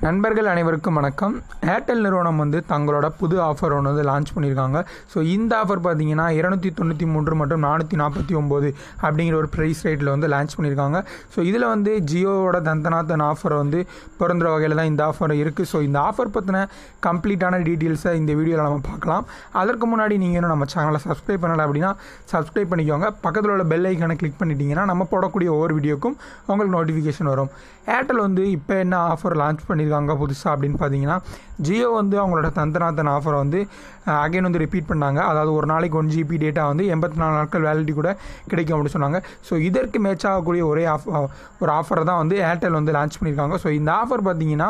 நண்பர்கள் அனைவருக்கும் வணக்கம். ஏர்டெல் நிறுவனம் வந்து தங்களோட புது ஆஃபர் ஒன்று வந்து லான்ச் பண்ணியிருக்காங்க. ஸோ இந்த ஆஃபர் பார்த்தீங்கன்னா 293 மற்றும் 449 அப்படிங்கிற ஒரு ப்ரைஸ் ரேட்டில் வந்து லான்ச் பண்ணியிருக்காங்க. ஸோ இதில் வந்து ஜியோவோட தந்தனாத்தன் ஆஃபர் வந்து பிறந்த வகையில் தான் இந்த ஆஃபர் இருக்குது. ஸோ இந்த ஆஃபர் பற்றின கம்ப்ளீட்டான டீட்டெயில்ஸை இந்த வீடியோவில் நம்ம பார்க்கலாம். அதற்கு முன்னாடி நீங்கள் இன்னும் நம்ம சேனலை சப்ஸ்கிரைப் பண்ணலை அப்படின்னா சப்ஸ்கிரைப் பண்ணிக்கோங்க. பக்கத்தில் உள்ள பெல் ஐக்கானை கிளிக் பண்ணிட்டீங்கன்னா நம்ம போடக்கூடிய ஒவ்வொரு வீடியோக்கும் உங்களுக்கு நோட்டிஃபிகேஷன் வரும். ஏர்டெல் வந்து இப்போ என்ன ஆஃபர் லான்ச் பண்ணியிருக்காங்க புதுசாக அப்படின்னு பார்த்தீங்கன்னா, ஜியோ வந்து அவங்களோட தந்தனாத்தன் ஆஃபரை வந்து அகைன் வந்து ரிப்பீட் பண்ணாங்க. அதாவது ஒரு நாளைக்கு 1 GB டேட்டா வந்து 84 நாட்கள் வேலிடிட்டி கூட கிடைக்கும் அப்படின்னு சொன்னாங்க. ஸோ இதற்கு மேட்ச் ஆகக்கூடிய ஒரு ஆஃபரை தான் வந்து ஏர்டெல் வந்து லான்ச் பண்ணியிருக்காங்க. ஸோ இந்த ஆஃபர் பார்த்தீங்கன்னா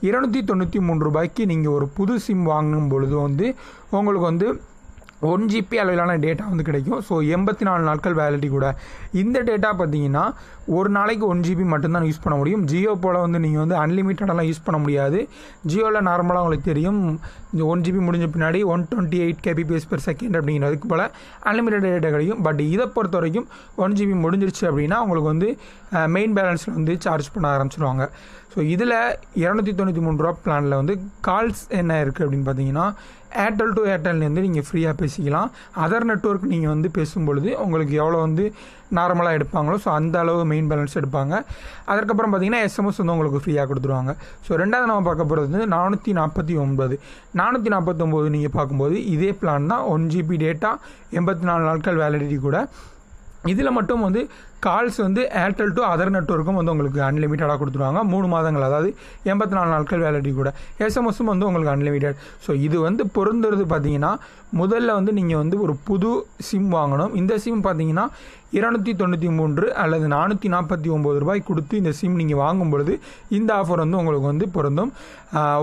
293 ரூபாய்க்கு நீங்கள் ஒரு புது சிம் வாங்கும் பொழுது வந்து உங்களுக்கு வந்து 1 GB அளவிலான டேட்டா வந்து கிடைக்கும். ஸோ 84 நாட்கள் வேலிடிட்டி கூட. இந்த டேட்டா பார்த்தீங்கன்னா ஒரு நாளைக்கு 1 GB மட்டும்தான் யூஸ் பண்ண முடியும். ஜியோ போல் வந்து நீங்கள் வந்து அன்லிமிட்டடெல்லாம் யூஸ் பண்ண முடியாது. ஜியோவில் நார்மலாக உங்களுக்கு தெரியும், இந்த 1 GB முடிஞ்ச பின்னாடி 128 kbps/s அப்படிங்கிறதுக்கு போல் அன்லிமிட்டட் டேட்டா கிடைக்கும். பட் இதை பொறுத்த வரைக்கும் 1 GB முடிஞ்சிருச்சு அப்படின்னா உங்களுக்கு வந்து மெயின் பேலன்ஸில் வந்து சார்ஜ் பண்ண ஆரம்பிச்சிடுவாங்க. ஸோ இதில் 293 ரூபா பிளானில் வந்து கால்ஸ் என்ன இருக்குது அப்படின்னு பார்த்தீங்கன்னா, ஏர்டெல் டு ஏர்டெல்லேருந்து நீங்கள் ஃப்ரீயாக பேசிக்கலாம். அதர் நெட்வொர்க் நீங்கள் வந்து பேசும்பொழுது உங்களுக்கு எவ்வளோ வந்து நார்மலாக எடுப்பாங்களோ ஸோ அந்த அளவு மெயின் பேலன்ஸ் எடுப்பாங்க. அதற்கப்புறம் பார்த்தீங்கன்னா SMS வந்து உங்களுக்கு ஃப்ரீயாக கொடுத்துருவாங்க. ஸோ ரெண்டாவது நம்ம பார்க்க போகிறது வந்து 449 நீங்கள் பார்க்கும்போது இதே பிளான் தான். 1 GB டேட்டா 84 நாட்கள் வேலிடிட்டி கூட. இதில் மட்டும் வந்து கால்ஸ் வந்து ஏர்டெல் டு அதர் நெட்வொர்க்கும் வந்து உங்களுக்கு அன்லிமிட்டடாக கொடுத்துருவாங்க 3 மாதங்கள், அதாவது 84 நாட்கள் வேலிடிட்டி கூட. SMSம் வந்து உங்களுக்கு அன்லிமிட்டட். ஸோ இது வந்து பொருந்துறது பார்த்தீங்கன்னா, முதல்ல வந்து நீங்கள் வந்து ஒரு புது சிம் வாங்கணும். இந்த சிம் பார்த்தீங்கன்னா 293 அல்லது 449 ரூபாய் கொடுத்து இந்த சிம் நீங்கள் வாங்கும் பொழுது இந்த ஆஃபர் வந்து உங்களுக்கு வந்து பொருந்தும்.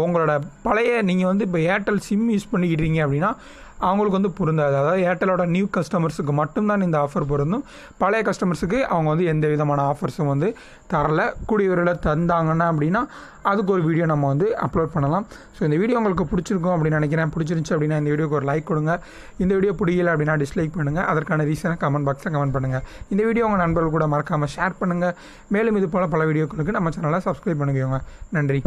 உங்களோட பழைய நீங்கள் வந்து இப்போ ஏர்டெல் சிம் யூஸ் பண்ணிக்கிட்டீங்க அப்படின்னா அவங்களுக்கு வந்து பொருந்தாது. அதாவது ஏர்டெலோட நியூ கஸ்டமர்ஸுக்கு மட்டும்தான் இந்த ஆஃபர் பொருந்தும். பழைய கஸ்டமர்ஸுக்கு அவங்க வந்து எந்த விதமான ஆஃபர்ஸும் வந்து தரல. கூடிய விரைவில் தந்தாங்கன்னா அப்படின்னா அதுக்கு ஒரு வீடியோ நம்ம வந்து அப்லோட் பண்ணலாம். ஸோ இந்த வீடியோ உங்களுக்கு பிடிச்சிருக்கும் அப்படின்னு நினைக்கிறேன். பிடிச்சிருந்துச்சு அப்படின்னா இந்த வீடியோக்கு ஒரு லைக் கொடுங்க. இந்த வீடியோ பிடிக்கல அப்படின்னா டிஸ்லைக் பண்ணுங்கள். அதற்கான ரீசனை கமெண்ட் பாக்ஸில் கமெண்ட் பண்ணுங்கள். இந்த வீடியோ உங்கள் நண்பர்கள் கூட மறக்காமல் ஷேர் பண்ணுங்கள். மேலும் இது போல் பல வீடியோக்களுக்கு நம்ம சேனலை சப்ஸ்கிரைப் பண்ணிக்கோங்க. நன்றி.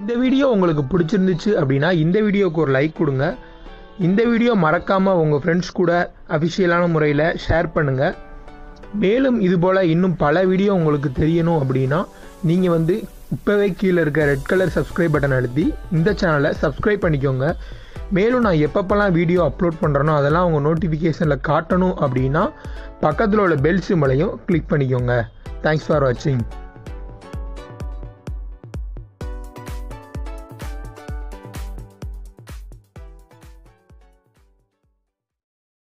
இந்த வீடியோ உங்களுக்கு பிடிச்சிருந்துச்சு அப்படின்னா இந்த வீடியோக்கு ஒரு லைக் கொடுங்க. இந்த வீடியோ மறக்காமல் உங்கள் ஃப்ரெண்ட்ஸ் கூட அஃபிஷியலான முறையில் ஷேர் பண்ணுங்கள். மேலும் இதுபோல் இன்னும் பல வீடியோ உங்களுக்கு தெரியணும் அப்படின்னா நீங்கள் வந்து இப்போவே கீழே இருக்க ரெட் கலர் சப்ஸ்கிரைப் பட்டன் அழுத்தி இந்த சேனலை சப்ஸ்கிரைப் பண்ணிக்கோங்க. மேலும் நான் எப்பப்பெல்லாம் வீடியோ அப்லோட் பண்ணுறேனோ அதெல்லாம் உங்கள் நோட்டிஃபிகேஷனில் காட்டணும் அப்படின்னா பக்கத்தில் உள்ள பெல் சிம்பலையும் கிளிக் பண்ணிக்கோங்க. தேங்க்ஸ் ஃபார் வாட்சிங்.